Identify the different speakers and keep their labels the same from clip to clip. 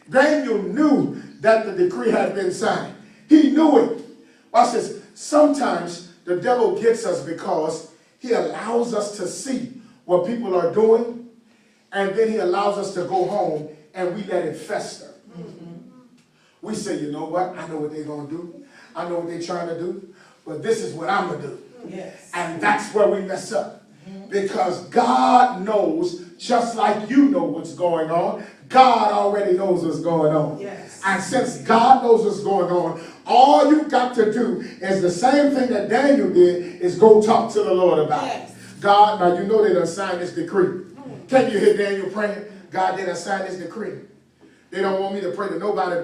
Speaker 1: Daniel knew that the decree had been signed. He knew it. Watch this. Sometimes the devil gets us because he allows us to see what people are doing, and then he allows us to go home and we let it fester. We say, you know what? I know what they're going to do. I know what they're trying to do, but this is what I'm going to do.
Speaker 2: Yes.
Speaker 1: And that's where we mess up. Because God knows, just like you know what's going on, God already knows what's going on.
Speaker 2: Yes.
Speaker 1: And since God knows what's going on, all you've got to do is the same thing that Daniel did, is go talk to the Lord about it. God, now you know they done signed this decree. Can you hear Daniel praying? God, they done signed this decree. They don't want me to pray to nobody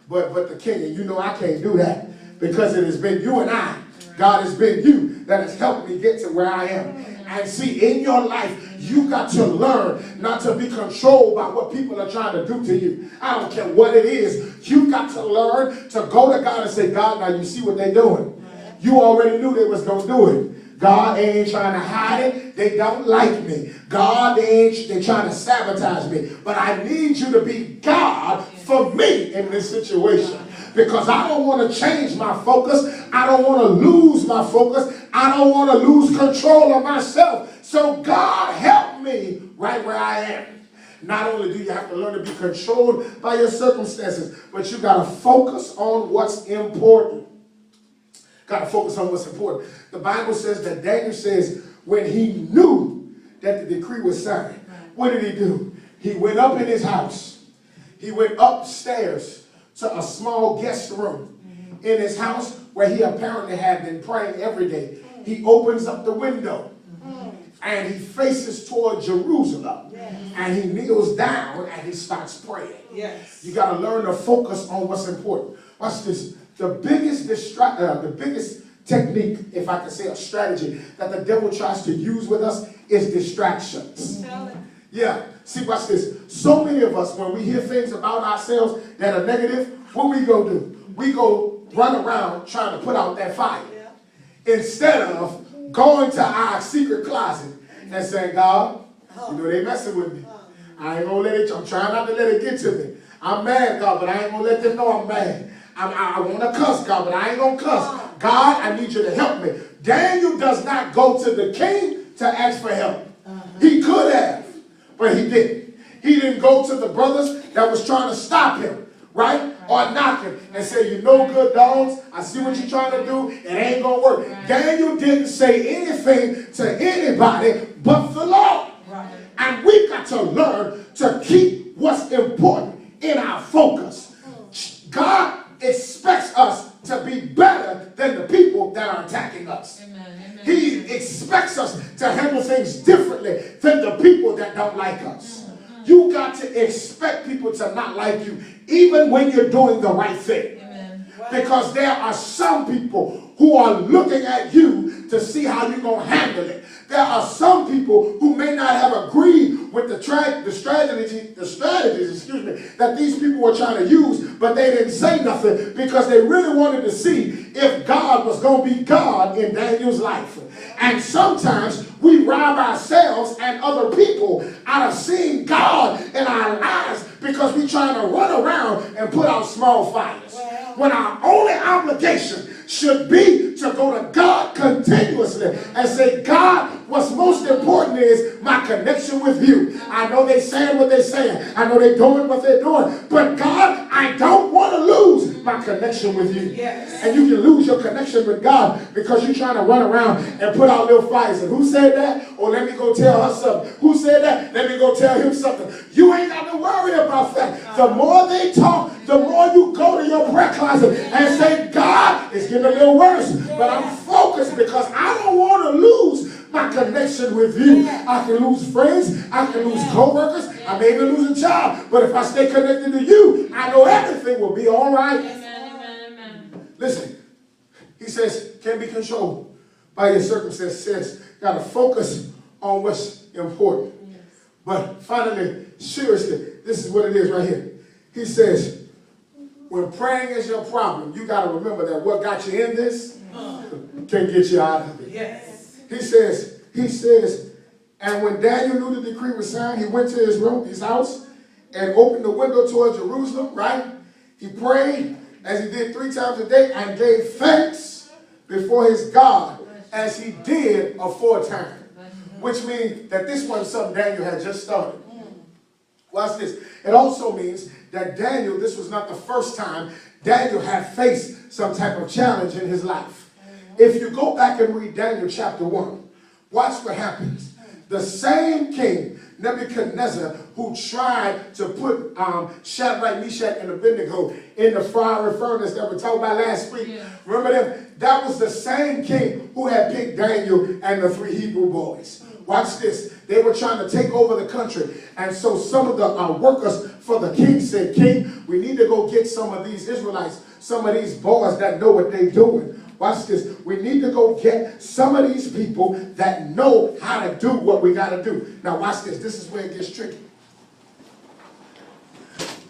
Speaker 1: but the king. And you know I can't do that, because it has been you and I. God, has been you that has helped me get to where I am. And see, in your life, you got to learn not to be controlled by what people are trying to do to you. I don't care what it is. You got to learn to go to God and say, God, now you see what they're doing. You already knew they was going to do it. God, they ain't trying to hide it. They don't like me. God, they're trying to sabotage me. But I need you to be God for me in this situation. Because I don't want to change my focus. I don't want to lose my focus. I don't want to lose control of myself. So God, help me right where I am. Not only do you have to learn to be controlled by your circumstances, but you got to focus on what's important. Got to focus on what's important. The Bible says that Daniel says when he knew that the decree was signed, what did he do? He went up in his house. He went upstairs to a small guest room in his house where he apparently had been praying every day. He opens up the window and he faces toward Jerusalem and he kneels down and he starts praying.
Speaker 2: Yes.
Speaker 1: You got to learn to focus on what's important. Watch this. The biggest technique, if I can say a strategy, that the devil tries to use with us is distractions. Yeah. See, watch this. So many of us, when we hear things about ourselves that are negative, what we go do? We go run around trying to put out that fire. Instead of going to our secret closet and saying, God, you know they messing with me. I ain't gonna let it, I'm trying not to let it get to me. I'm mad, God, but I ain't gonna let them know I'm mad. I want to cuss, God, but I ain't gonna cuss. God, I need you to help me. Daniel does not go to the king to ask for help. He could have, but he didn't. He didn't go to the brothers that was trying to stop him, right? Or knock him and say, you no good dogs, I see what you're trying to do, it ain't gonna work. Daniel didn't say anything to anybody but the Lord. And we got to learn to keep what's important in our focus. God expects us to be better than the people that are attacking us. Amen. He expects us to handle things differently than the people that don't like us. You got to expect people to not like you, even when you're doing the right thing. Amen. Because there are some people who are looking at you to see how you're going to handle it. There are some people who may not have agreed with the strategies, that these people were trying to use, but they didn't say nothing because they really wanted to see if God was going to be God in Daniel's life. And sometimes we rob ourselves and other people out of seeing God in our lives because we're trying to run around and put out small fires. When our only obligation should be to go to God continuously and say, God, what's most important is my connection with you. I know they're saying what they're saying. I know they're doing what they're doing. But God, I don't want to lose my connection with you. Yes. And you can lose your connection with God because you're trying to run around and put out little fires. And who said that? Or let me go tell her something. Who said that? Let me go tell him something. You ain't got to worry about that. The more they talk, the more you go to your prayer closet and say, God, it's getting a little worse, but I'm focused because I don't want to lose my connection with you. I can lose friends, I can lose co-workers, I may even lose a job, but if I stay connected to you, I know everything will be all right. Amen. Listen, he says, can't be controlled by your circumstances. Says, got to focus on what's important. But finally, seriously, this is what it is right here. He says, when praying is your problem, you got to remember that what got you in this can get you out of it. Yes. He says, and when Daniel knew the decree was signed, he went to his room, his house, and opened the window toward Jerusalem, right? He prayed as he did 3 times a day and gave thanks before his God as he did aforetime. Which means that this wasn't something Daniel had just started. Watch this. It also means that Daniel, this was not the first time Daniel had faced some type of challenge in his life. If you go back and read Daniel chapter 1, watch what happens. The same king, Nebuchadnezzar, who tried to put Shadrach, Meshach, and Abednego in the fiery furnace that we talked about last week. Yeah. Remember them? That was the same king who had picked Daniel and the 3 Hebrew boys. Watch this. They were trying to take over the country. And so some of the workers for the king said, King, we need to go get some of these Israelites, some of these boys that know what they're doing. Watch this. We need to go get some of these people that know how to do what we got to do. Now watch this. This is where it gets tricky.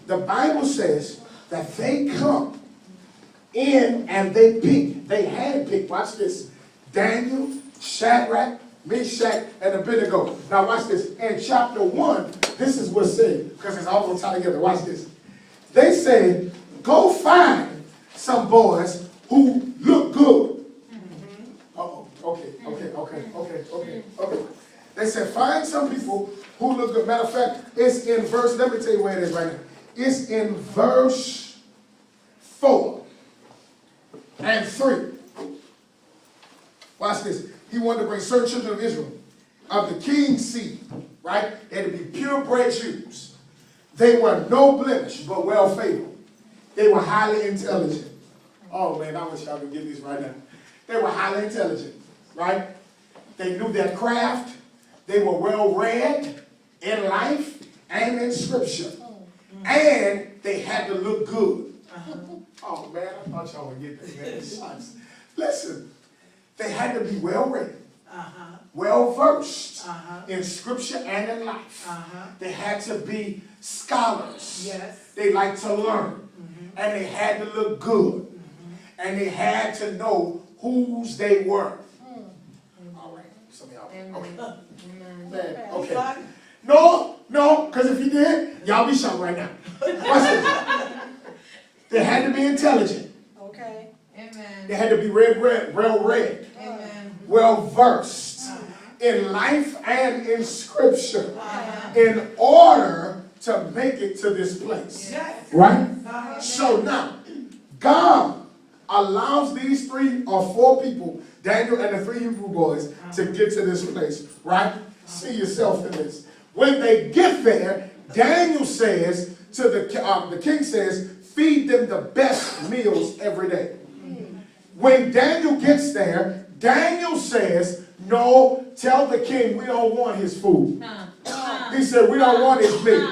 Speaker 1: The Bible says that they come in and they pick. They handpick. Watch this. Daniel, Shadrach, Meshach, and Abednego. Now watch this. In chapter 1, this is what's said, because it's all going to tie together. Watch this. They said, go find some boys who look good. Okay. They said, find some people who look good. Matter of fact, it's in verse, let me tell you where it is right now. It's in verse 4 and 3. Watch this. He wanted to bring certain children of Israel of the king's seed, right? They had to be purebred Jews. They were no blemish, but well favored. They were highly intelligent. Oh man, I wish I could get these right now. They were highly intelligent, right? They knew their craft. They were well read in life and in scripture. And they had to look good. Oh man, I thought y'all would get that, man. It sucks. Listen, they had to be well read, well versed in scripture and in life. They had to be scholars. Yes. They liked to learn. And they had to look good. And they had to know whose they were. All right. Some of y'all. Okay. Okay. No, because if you did, y'all be shocked right now. Watch this. They had to be intelligent. Okay. Amen. They had to be well read. Amen. Well versed in life and in scripture in order to make it to this place. Yes. Right? So now, God allows these 3 or 4 people, Daniel and the 3 Hebrew boys, to get to this place. Right? See yourself in this. When they get there, Daniel says to the king says, feed them the best meals every day. When Daniel gets there, Daniel says, no, tell the king we don't want his food. He said, we don't want his meat.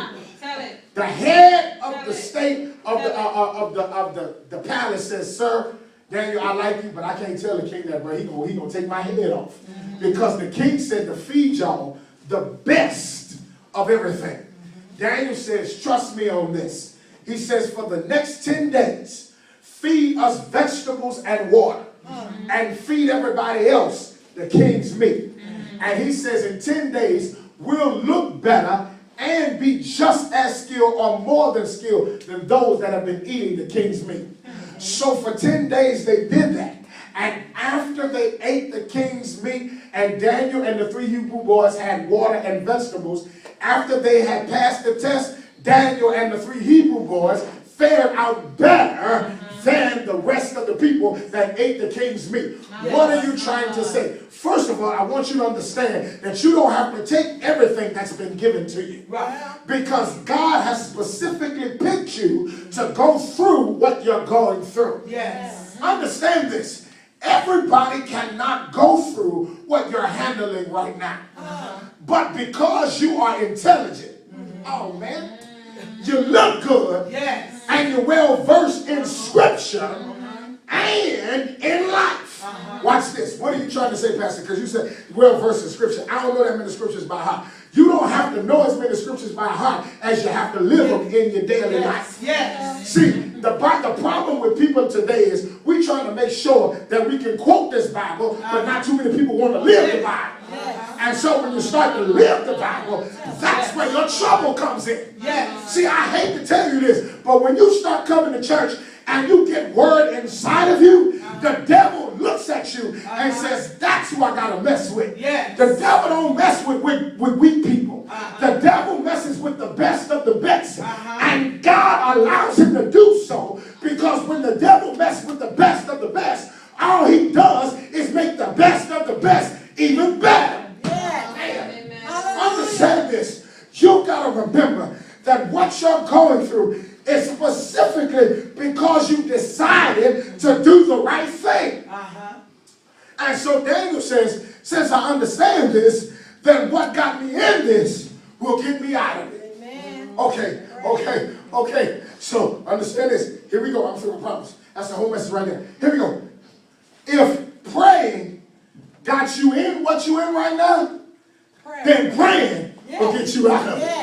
Speaker 1: The head of the state of the palace says, sir, Daniel, I like you, but I can't tell the king that, bro. He gonna take my head off. Because the king said to feed y'all the best of everything. Daniel says, trust me on this. He says, for the next 10 days, feed us vegetables and water. And feed everybody else the king's meat. And he says, in 10 days, we'll look better and be just as skilled or more than skilled than those that have been eating the king's meat. So for 10 days they did that. And after they ate the king's meat and Daniel and the 3 Hebrew boys had water and vegetables, after they had passed the test, Daniel and the 3 Hebrew boys fared out better than the rest of the people that ate the king's meat. What are you trying to say? First of all, I want you to understand that you don't have to take everything that's been given to you. Because God has specifically picked you to go through what you're going through. Yes. Understand this. Everybody cannot go through what you're handling right now. But because you are intelligent, oh man, you look good, yes, and you're well versed in scripture and in life. Watch this. What are you trying to say, Pastor? Because you said well versed in scripture. I don't know that many scriptures by heart. You don't have to know as many scriptures by heart as you have to live them in your daily life. Yes. See, the problem with people today is we're trying to make sure that we can quote this Bible, but not too many people want to live the Bible. And so when you start to live the Bible, that's where your trouble comes in. See, I hate to tell you this, but when you start coming to church and you get word inside of you, the devil looks at you and says, that's who I got to mess with. The devil don't mess with weak people. The devil messes with the best of the best. And God allows him to do so, because when the devil messes with the best of the best, all he does is make the best of the best even better. Understand this. You got to remember that what you're going through is specifically because you decided to do the right thing. And so Daniel says, since I understand this, then what got me in this will get me out of it. Okay. So understand this. Here we go. I'm through, I promise. That's the whole message right there. Here we go. If praying got you in what you in right now, then praying will get you out of it.